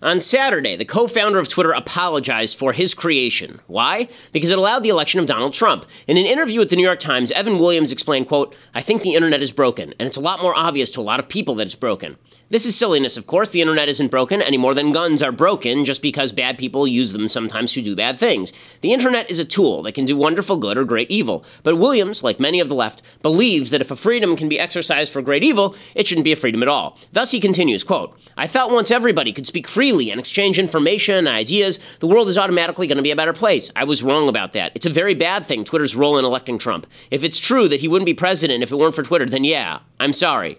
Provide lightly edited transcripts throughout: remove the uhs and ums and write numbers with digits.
On Saturday, the co-founder of Twitter apologized for his creation. Why? Because it allowed the election of Donald Trump. In an interview with the New York Times, Evan Williams explained, quote, "I think the internet is broken, and it's a lot more obvious to a lot of people that it's broken." This is silliness, of course. The internet isn't broken any more than guns are broken just because bad people use them sometimes to do bad things. The internet is a tool that can do wonderful good or great evil. But Williams, like many of the left, believes that if a freedom can be exercised for great evil, it shouldn't be a freedom at all. Thus he continues, quote, "I thought once everybody could speak freely and exchange information and ideas, the world is automatically going to be a better place. I was wrong about that. It's a very bad thing, Twitter's role in electing Trump. If it's true that he wouldn't be president if it weren't for Twitter, then yeah, I'm sorry."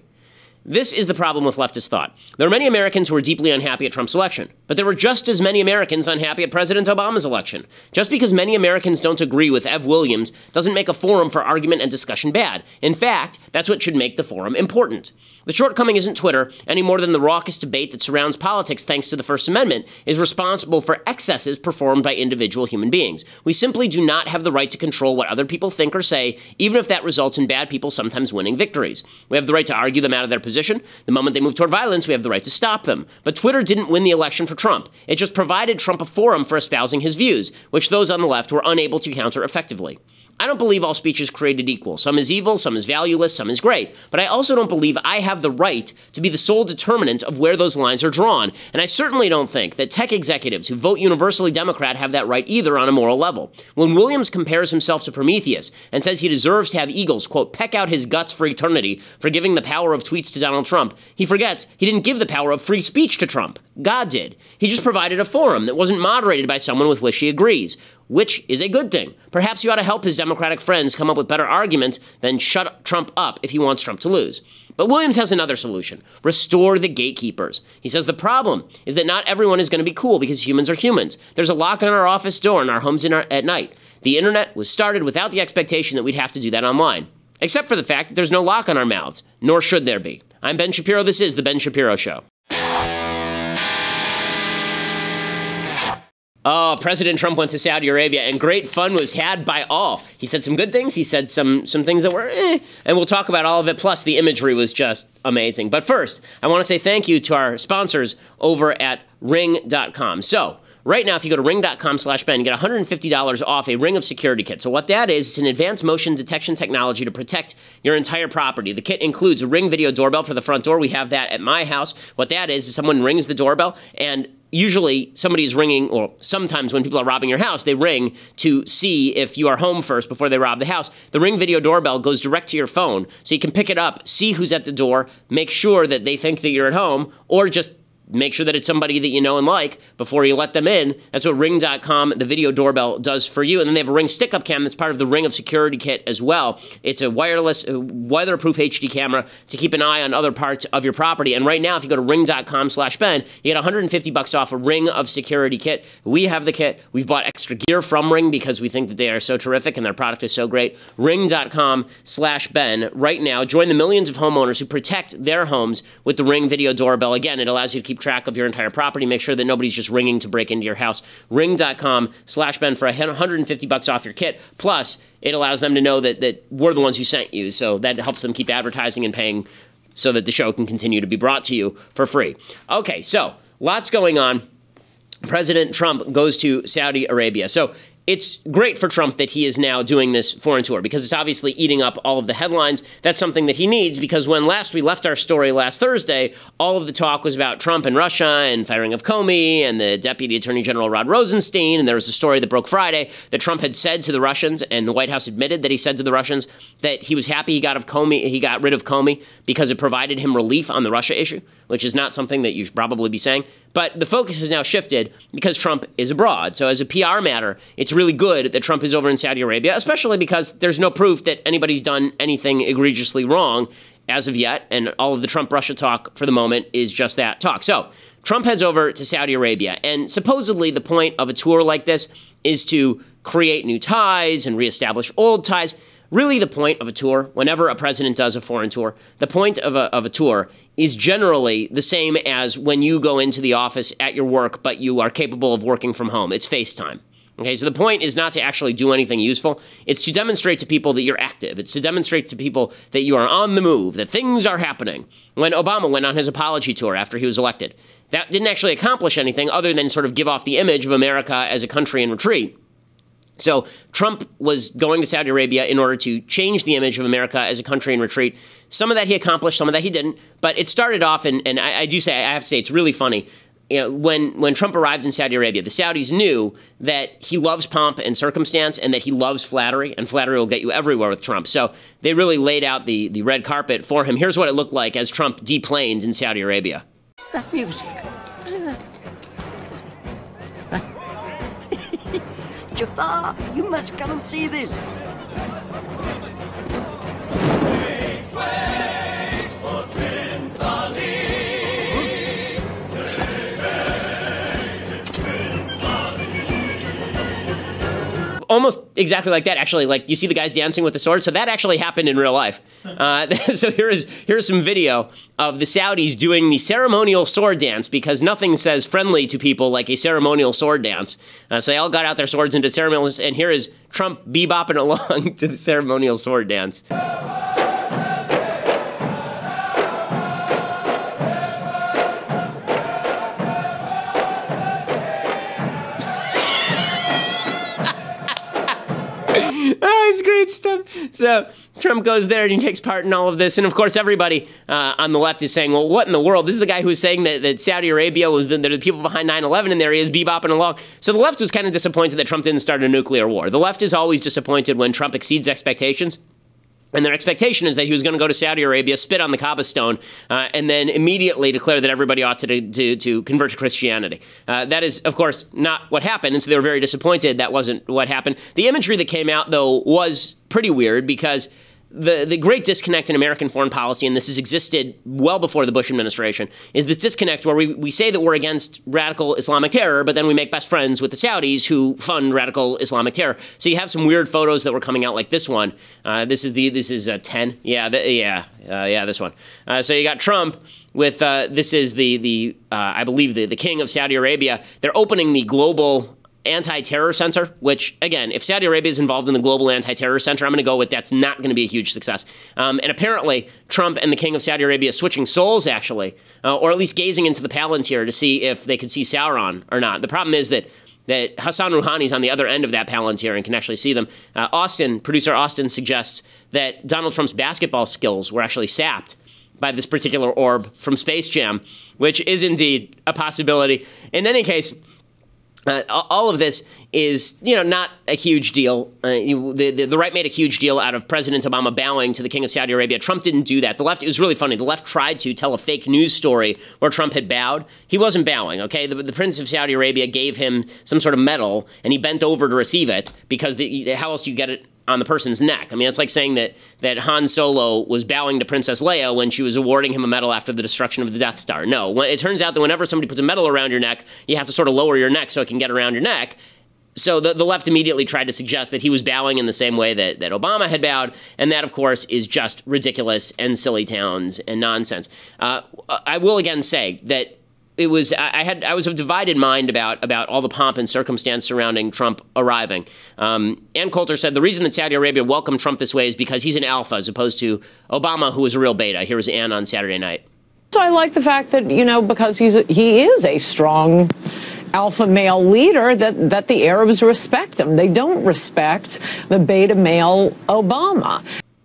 This is the problem with leftist thought. There are many Americans who are deeply unhappy at Trump's election, but there were just as many Americans unhappy at President Obama's election. Just because many Americans don't agree with Ev Williams doesn't make a forum for argument and discussion bad. In fact, that's what should make the forum important. The shortcoming isn't Twitter, any more than the raucous debate that surrounds politics thanks to the First Amendment is responsible for excesses performed by individual human beings. We simply do not have the right to control what other people think or say, even if that results in bad people sometimes winning victories. We have the right to argue them out of their position. The moment they move toward violence, we have the right to stop them. But Twitter didn't win the election for Trump. It just provided Trump a forum for espousing his views, which those on the left were unable to counter effectively. I don't believe all speech is created equal. Some is evil, some is valueless, some is great. But I also don't believe I have the right to be the sole determinant of where those lines are drawn. And I certainly don't think that tech executives who vote universally Democrat have that right either on a moral level. When Williams compares himself to Prometheus and says he deserves to have eagles, quote, peck out his guts for eternity for giving the power of tweets to Donald Trump, he forgets he didn't give the power of free speech to Trump. God did. He just provided a forum that wasn't moderated by someone with which he agrees, which is a good thing. Perhaps he ought to help his Democratic friends come up with better arguments than shut Trump up if he wants Trump to lose. But Williams has another solution. Restore the gatekeepers. He says the problem is that not everyone is going to be cool because humans are humans. There's a lock on our office door and our homes at night. The internet was started without the expectation that we'd have to do that online. Except for the fact that there's no lock on our mouths, nor should there be. I'm Ben Shapiro. This is The Ben Shapiro Show. Oh, President Trump went to Saudi Arabia, and great fun was had by all. He said some good things. He said some things that were and we'll talk about all of it. Plus, the imagery was just amazing. But first, I want to say thank you to our sponsors over at Ring.com. So, right now, if you go to ring.com/Ben, you get $150 off a Ring of Security kit. So what that is, it's an advanced motion detection technology to protect your entire property. The kit includes a Ring video doorbell for the front door. We have that at my house. What that is someone rings the doorbell, and usually somebody is ringing, or sometimes when people are robbing your house, they ring to see if you are home first before they rob the house. The Ring video doorbell goes direct to your phone, so you can pick it up, see who's at the door, make sure that they think that you're at home, or just make sure that it's somebody that you know and like before you let them in. That's what Ring.com, the video doorbell, does for you. And then they have a Ring stick-up cam that's part of the Ring of Security kit as well. It's a wireless, weatherproof HD camera to keep an eye on other parts of your property. And right now, if you go to Ring.com/Ben, you get $150 off a Ring of Security kit. We have the kit. We've bought extra gear from Ring because we think that they are so terrific and their product is so great. Ring.com/Ben right now. Join the millions of homeowners who protect their homes with the Ring video doorbell. Again, it allows you to keep track of your entire property. Make sure that nobody's just ringing to break into your house. Ring.com/Ben for $150 off your kit. Plus, it allows them to know that we're the ones who sent you. So that helps them keep advertising and paying so that the show can continue to be brought to you for free. Okay, so lots going on. President Trump goes to Saudi Arabia. So it's great for Trump that he is now doing this foreign tour because it's obviously eating up all of the headlines. That's something that he needs because when last we left our story last Thursday, all of the talk was about Trump and Russia and firing of Comey and the Deputy Attorney General Rod Rosenstein. And there was a story that broke Friday that Trump had said to the Russians, and the White House admitted that he said to the Russians that he was happy he got rid of Comey because it provided him relief on the Russia issue, which is not something that you should probably be saying. But the focus has now shifted because Trump is abroad. So as a PR matter, it's really good that Trump is over in Saudi Arabia, especially because there's no proof that anybody's done anything egregiously wrong as of yet. And all of the Trump-Russia talk for the moment is just that talk. So Trump heads over to Saudi Arabia. And supposedly the point of a tour like this is to create new ties and reestablish old ties. Really, the point of a tour, whenever a president does a foreign tour, the point of a tour is generally the same as when you go into the office at your work, but you are capable of working from home. It's FaceTime. Okay, so the point is not to actually do anything useful. It's to demonstrate to people that you're active. It's to demonstrate to people that you are on the move, that things are happening. When Obama went on his apology tour after he was elected, that didn't actually accomplish anything other than sort of give off the image of America as a country in retreat. So Trump was going to Saudi Arabia in order to change the image of America as a country in retreat. Some of that he accomplished, some of that he didn't. But it started off, and I have to say, it's really funny. You know, when Trump arrived in Saudi Arabia, the Saudis knew that he loves pomp and circumstance and that he loves flattery, and flattery will get you everywhere with Trump. So they really laid out the red carpet for him. Here's what it looked like as Trump deplaned in Saudi Arabia. That music. Jafar, you must come and see this. Almost exactly like that, actually. Like, you see the guys dancing with the sword? So that actually happened in real life. So here's some video of the Saudis doing the ceremonial sword dance, because nothing says friendly to people like a ceremonial sword dance. So they all got out their swords into ceremonial, and here is Trump bebopping along to the ceremonial sword dance. Oh, it's great stuff. So Trump goes there and he takes part in all of this. And of course, everybody on the left is saying, well, what in the world? This is the guy who was saying that Saudi Arabia was the people behind 9/11, and there he is bebopping along. So the left was kind of disappointed that Trump didn't start a nuclear war. The left is always disappointed when Trump exceeds expectations. And their expectation is that he was going to go to Saudi Arabia, spit on the Kaaba stone, and then immediately declare that everybody ought to convert to Christianity. That is, of course, not what happened, and so they were very disappointed that wasn't what happened. The imagery that came out, though, was pretty weird, because the great disconnect in American foreign policy, and this has existed well before the Bush administration, is this disconnect where we say that we're against radical Islamic terror, but then we make best friends with the Saudis who fund radical Islamic terror. So you have some weird photos that were coming out like this one. This is 10. Yeah, this one. So you got Trump with this is I believe the king of Saudi Arabia. They're opening the global anti-terror center, which, again, if Saudi Arabia is involved in the global anti-terror center, I'm going to go with that's not going to be a huge success. And apparently, Trump and the king of Saudi Arabia switching souls, actually, or at least gazing into the Palantir to see if they could see Sauron or not. The problem is that Hassan Rouhani's on the other end of that Palantir and can actually see them. Producer Austin suggests that Donald Trump's basketball skills were actually sapped by this particular orb from Space Jam, which is indeed a possibility. In any case, all of this is, not a huge deal. The right made a huge deal out of President Obama bowing to the king of Saudi Arabia. Trump didn't do that. The left, it was really funny. The left tried to tell a fake news story where Trump had bowed. He wasn't bowing, okay? The Prince of Saudi Arabia gave him some sort of medal, and he bent over to receive it, because how else do you get it on the person's neck? I mean, it's like saying that Han Solo was bowing to Princess Leia when she was awarding him a medal after the destruction of the Death Star. No, it turns out that whenever somebody puts a medal around your neck, you have to sort of lower your neck so it can get around your neck. So the left immediately tried to suggest that he was bowing in the same way that Obama had bowed, and that, of course, is just ridiculous and silly towns and nonsense. I will again say that I was of divided mind about all the pomp and circumstance surrounding Trump arriving. Ann Coulter said the reason that Saudi Arabia welcomed Trump this way is because he's an alpha as opposed to Obama, who was a real beta. Here was Ann on Saturday night. So I like the fact that, because he is a strong alpha male leader, that the Arabs respect him. They don't respect the beta male Obama.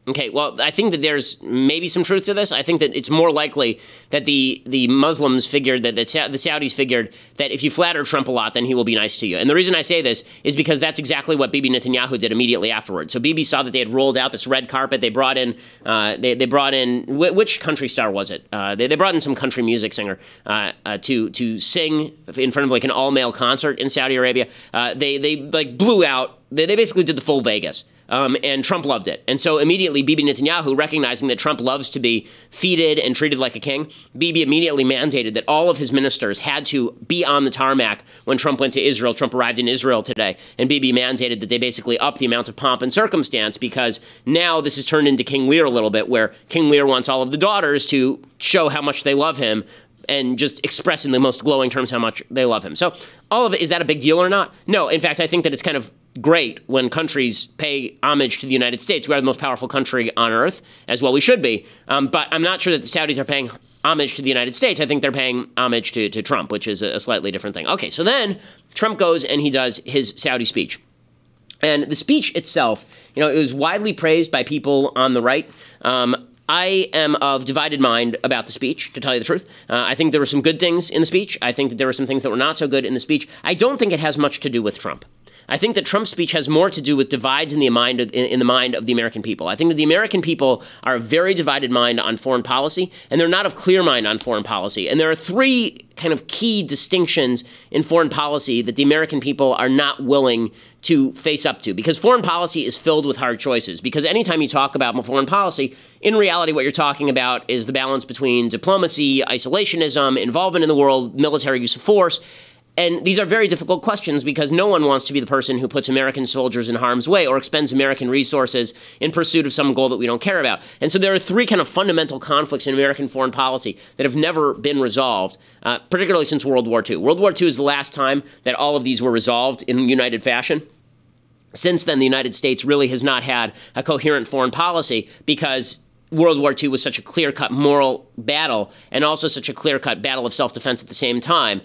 Okay, well, I think that there's maybe some truth to this. I think that it's more likely that the Muslims figured, that the Saudis figured that if you flatter Trump a lot, then he will be nice to you. And the reason I say this is because that's exactly what Bibi Netanyahu did immediately afterwards. So Bibi saw that they had rolled out this red carpet. They brought in, which country star was it? They brought in some country music singer to sing in front of like an all-male concert in Saudi Arabia. They like blew out. They basically did the full Vegas. And Trump loved it. And so immediately Bibi Netanyahu, recognizing that Trump loves to be feted and treated like a king, Bibi immediately mandated that all of his ministers had to be on the tarmac when Trump went to Israel. Trump arrived in Israel today. And Bibi mandated that they basically up the amount of pomp and circumstance, because now this has turned into King Lear a little bit, where King Lear wants all of the daughters to show how much they love him and just express in the most glowing terms how much they love him. So all of it, is that a big deal or not? No. In fact, I think that it's kind of great when countries pay homage to the United States. We are the most powerful country on earth, as well we should be. But I'm not sure that the Saudis are paying homage to the United States. I think they're paying homage to Trump, which is a slightly different thing. Okay, so then Trump goes and he does his Saudi speech. And the speech itself, it was widely praised by people on the right. I am of divided mind about the speech, to tell you the truth. I think there were some good things in the speech. I think that there were some things that were not so good in the speech. I don't think it has much to do with Trump. I think that Trump's speech has more to do with divides in the mind of the American people. I think that the American people are a very divided mind on foreign policy, and they're not of clear mind on foreign policy. And there are three kind of key distinctions in foreign policy that the American people are not willing to face up to, because foreign policy is filled with hard choices. Because anytime you talk about foreign policy, in reality, what you're talking about is the balance between diplomacy, isolationism, involvement in the world, military use of force. And these are very difficult questions because no one wants to be the person who puts American soldiers in harm's way or expends American resources in pursuit of some goal that we don't care about. And so there are three kind of fundamental conflicts in American foreign policy that have never been resolved, particularly since World War II. World War II is the last time that all of these were resolved in united fashion. Since then, the United States really has not had a coherent foreign policy because World War II was such a clear-cut moral battle and also such a clear-cut battle of self-defense at the same time.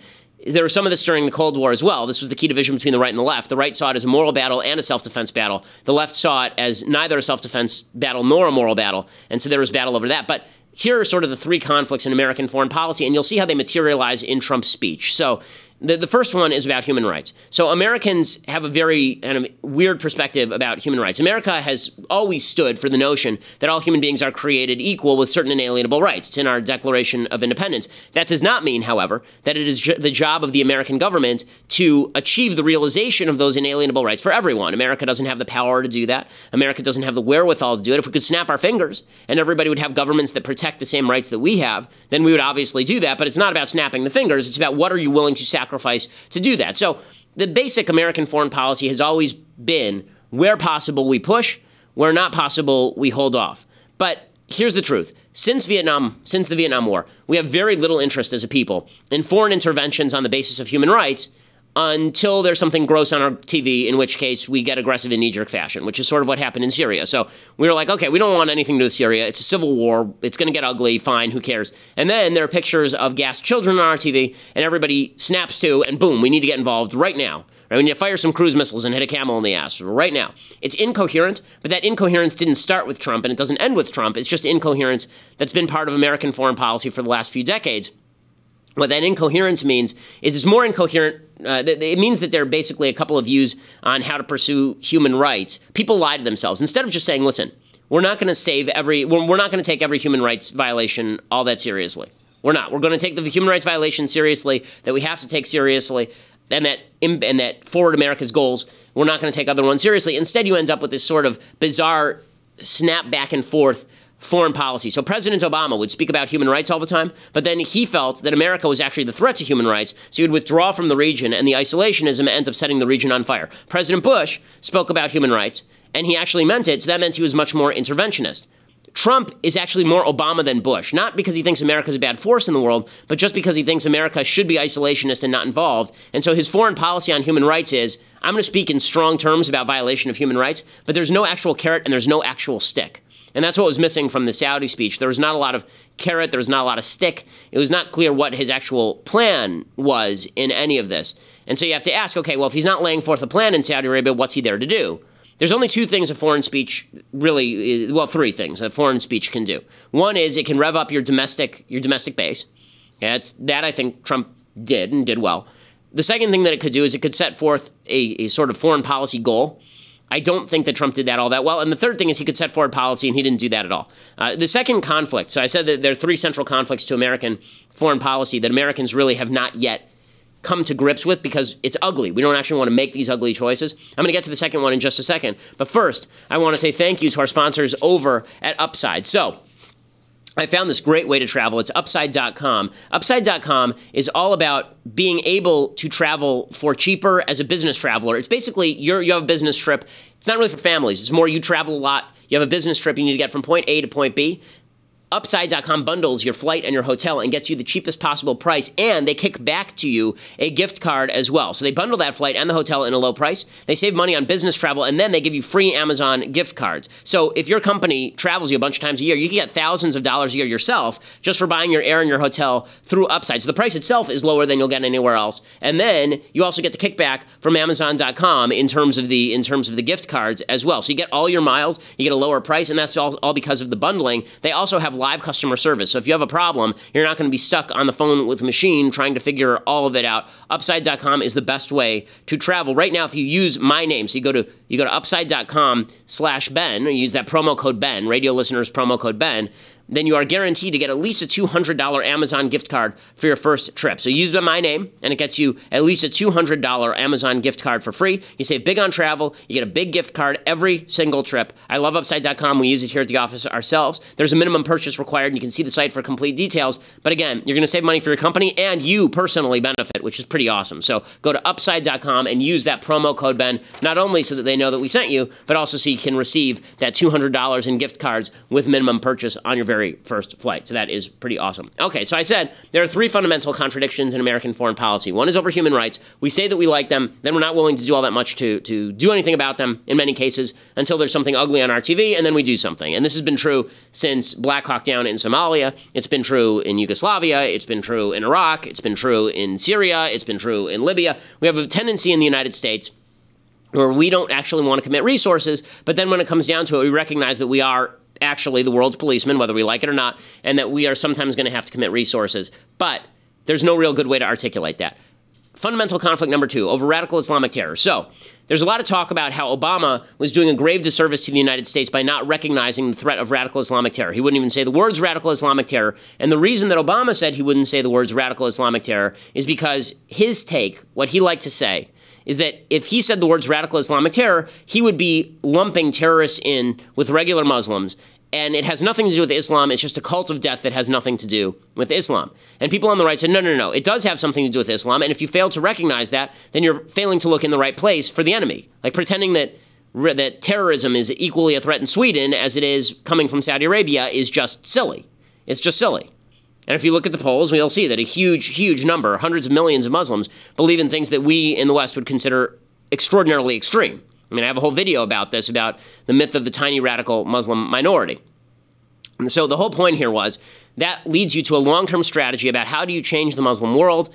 There was some of this during the Cold War as well. This was the key division between the right and the left. The right saw it as a moral battle and a self-defense battle. The left saw it as neither a self-defense battle nor a moral battle, and so there was battle over that. But here are sort of the three conflicts in American foreign policy, and you'll see how they materialize in Trump's speech. So the first one is about human rights. So Americans have a very kind of weird perspective about human rights. America has always stood for the notion that all human beings are created equal with certain inalienable rights. It's in our Declaration of Independence. That does not mean, however, that it is the job of the American government to achieve the realization of those inalienable rights for everyone. America doesn't have the power to do that. America doesn't have the wherewithal to do it. If we could snap our fingers and everybody would have governments that protect the same rights that we have, then we would obviously do that. But it's not about snapping the fingers. It's about what are you willing to sacrifice to do that. So the basic American foreign policy has always been where possible we push, where not possible we hold off. But here's the truth. Since the Vietnam War, we have very little interest as a people in foreign interventions on the basis of human rights until there's something gross on our TV, in which case we get aggressive in knee-jerk fashion, which is sort of what happened in Syria. So we were like, okay, we don't want anything to do with Syria. It's a civil war. It's going to get ugly. Fine, who cares? And then there are pictures of gassed children on our TV, and everybody snaps to, and boom, we need to get involved right now. Right? We need to fire some cruise missiles and hit a camel in the ass right now. It's incoherent, but that incoherence didn't start with Trump, and it doesn't end with Trump. It's just incoherence that's been part of American foreign policy for the last few decades. What that incoherence means is it's more incoherent. It means that there are basically a couple of views on how to pursue human rights. People lie to themselves. Instead of just saying, listen, we're not going to take every human rights violation all that seriously. We're not. We're going to take the human rights violation seriously that we have to take seriously, and that forward America's goals, we're not going to take other ones seriously. Instead, you end up with this sort of bizarre snap back and forth foreign policy. So President Obama would speak about human rights all the time, but then he felt that America was actually the threat to human rights, so he would withdraw from the region, and the isolationism ends up setting the region on fire. President Bush spoke about human rights, and he actually meant it, so that meant he was much more interventionist. Trump is actually more Obama than Bush, not because he thinks America's a bad force in the world, but just because he thinks America should be isolationist and not involved. And so his foreign policy on human rights is, I'm going to speak in strong terms about violation of human rights, but there's no actual carrot and there's no actual stick. And that's what was missing from the Saudi speech. There was not a lot of carrot. There was not a lot of stick. It was not clear what his actual plan was in any of this. And so you have to ask, okay, well, if he's not laying forth a plan in Saudi Arabia, what's he there to do? There's only two things a foreign speech really, well, three things a foreign speech can do. One is it can rev up your domestic base. That I think Trump did and did well. The second thing that it could do is it could set forth a sort of foreign policy goal. I don't think that Trump did that all that well. And the third thing is he could set forward policy, and he didn't do that at all. The second conflict, so I said that there are three central conflicts to American foreign policy that Americans really have not yet come to grips with because it's ugly. We don't actually want to make these ugly choices. I'm going to get to the second one in just a second. But first, I want to say thank you to our sponsors over at Upside. So I found this great way to travel. It's Upside.com. Upside.com is all about being able to travel for cheaper as a business traveler. It's basically you have a business trip. It's not really for families. It's more you travel a lot. You have a business trip you need to get from point A to point B. Upside.com bundles your flight and your hotel and gets you the cheapest possible price, and they kick back to you a gift card as well. So they bundle that flight and the hotel in a low price. They save money on business travel, and then they give you free Amazon gift cards. So if your company travels you a bunch of times a year, you can get thousands of dollars a year yourself just for buying your air and your hotel through Upside. So the price itself is lower than you'll get anywhere else. And then you also get the kickback from Amazon.com in terms of the gift cards as well. So you get all your miles, you get a lower price, and that's all because of the bundling. They also have live customer service. So if you have a problem, you're not going to be stuck on the phone with a machine trying to figure all of it out. Upside.com is the best way to travel. Right now, if you use my name, so you go to upside.com/Ben, or use that promo code Ben, radio listeners promo code Ben, then you are guaranteed to get at least a $200 Amazon gift card for your first trip. So use my name, and it gets you at least a $200 Amazon gift card for free. You save big on travel. You get a big gift card every single trip. I love Upside.com. We use it here at the office ourselves. There's a minimum purchase required, and you can see the site for complete details. But again, you're going to save money for your company, and you personally benefit, which is pretty awesome. So go to Upside.com and use that promo code Ben, not only so that they know that we sent you, but also so you can receive that $200 in gift cards with minimum purchase on your very first flight. So that is pretty awesome. Okay, so I said there are three fundamental contradictions in American foreign policy. One is over human rights. We say that we like them, then we're not willing to do all that much to do anything about them in many cases until there's something ugly on our TV, and then we do something. And this has been true since Black Hawk Down in Somalia. It's been true in Yugoslavia. It's been true in Iraq. It's been true in Syria. It's been true in Libya. We have a tendency in the United States where we don't actually want to commit resources, but then when it comes down to it, we recognize that we are actually the world's policeman, whether we like it or not, and that we are sometimes going to have to commit resources. But there's no real good way to articulate that. Fundamental conflict number two, over radical Islamic terror. So there's a lot of talk about how Obama was doing a grave disservice to the United States by not recognizing the threat of radical Islamic terror. He wouldn't even say the words radical Islamic terror. And the reason that Obama said he wouldn't say the words radical Islamic terror is because his take, what he liked to say, is that if he said the words radical Islamic terror, he would be lumping terrorists in with regular Muslims, and it has nothing to do with Islam. It's just a cult of death that has nothing to do with Islam. And people on the right said, no, it does have something to do with Islam, and if you fail to recognize that, then you're failing to look in the right place for the enemy. Like pretending that terrorism is equally a threat in Sweden as it is coming from Saudi Arabia is just silly. It's just silly. And if you look at the polls, we'll see that a huge number, hundreds of millions of Muslims, believe in things that we in the West would consider extraordinarily extreme. I mean, I have a whole video about this, about the myth of the tiny radical Muslim minority. And so the whole point here was that leads you to a long-term strategy about how do you change the Muslim world?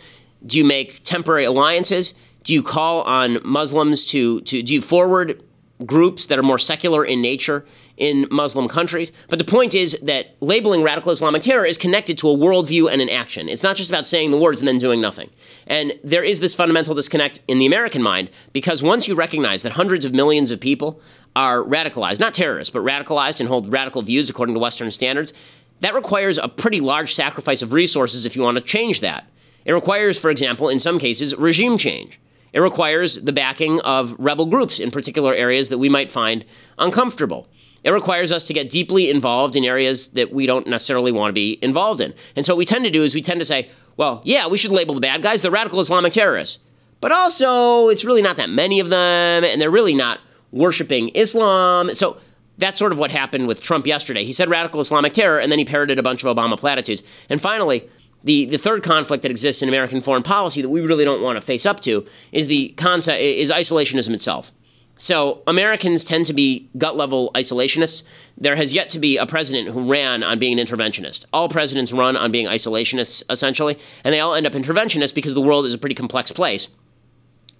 Do you make temporary alliances? Do you call on Muslims do you forward groups that are more secular in nature in Muslim countries? But the point is that labeling radical Islamic terror is connected to a worldview and an action. It's not just about saying the words and then doing nothing. And there is this fundamental disconnect in the American mind, because once you recognize that hundreds of millions of people are radicalized, not terrorists, but radicalized and hold radical views according to Western standards, that requires a pretty large sacrifice of resources if you want to change that. It requires, for example, in some cases, regime change. It requires the backing of rebel groups in particular areas that we might find uncomfortable. It requires us to get deeply involved in areas that we don't necessarily want to be involved in. And so what we tend to do is we tend to say, well, yeah, we should label the bad guys, they're radical Islamic terrorists. But also, it's really not that many of them, and they're really not worshiping Islam. So that's sort of what happened with Trump yesterday. He said radical Islamic terror, and then he parroted a bunch of Obama platitudes. And finally, the third conflict that exists in American foreign policy that we really don't want to face up to is isolationism itself. So Americans tend to be gut-level isolationists. There has yet to be a president who ran on being an interventionist. All presidents run on being isolationists, essentially, and they all end up interventionists because the world is a pretty complex place.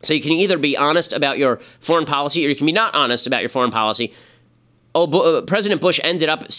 So you can either be honest about your foreign policy or you can be not honest about your foreign policy. President Bush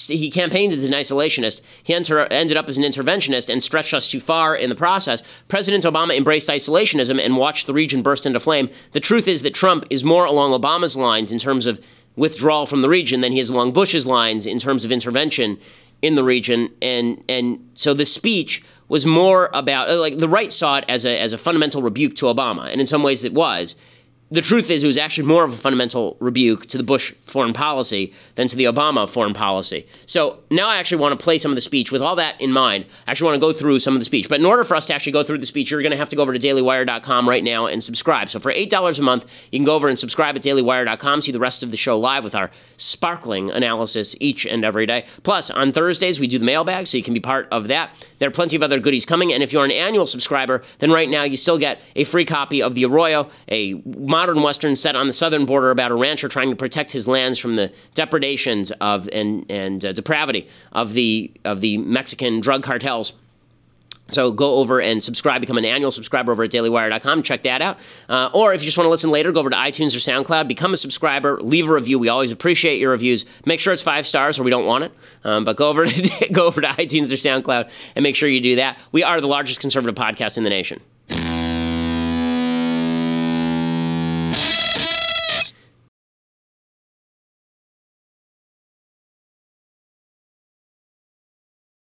he campaigned as an isolationist. He ended up as an interventionist and stretched us too far in the process. President Obama embraced isolationism and watched the region burst into flame. The truth is that Trump is more along Obama's lines in terms of withdrawal from the region than he is along Bush's lines in terms of intervention in the region. And so the speech was more about, like, the right saw it as a fundamental rebuke to Obama, and in some ways it was. the truth is, it was actually more of a fundamental rebuke to the Bush foreign policy than to the Obama foreign policy. So now I actually want to play some of the speech. With all that in mind, I actually want to go through some of the speech. But in order for us to actually go through the speech, you're going to have to go over to dailywire.com right now and subscribe. So for $8 a month, you can go over and subscribe at dailywire.com, see the rest of the show live with our sparkling analysis each and every day. Plus, on Thursdays, we do the mailbag, so you can be part of that. There are plenty of other goodies coming. And if you're an annual subscriber, then right now you still get a free copy of The Arroyo, a modern Western set on the southern border about a rancher trying to protect his lands from the depredations of and depravity of the Mexican drug cartels. So go over and subscribe, become an annual subscriber over at dailywire.com. Check that out. Or if you just want to listen later, go over to iTunes or SoundCloud, become a subscriber, leave a review. We always appreciate your reviews. Make sure it's 5 stars or we don't want it. But go over to iTunes or SoundCloud and make sure you do that. We are the largest conservative podcast in the nation.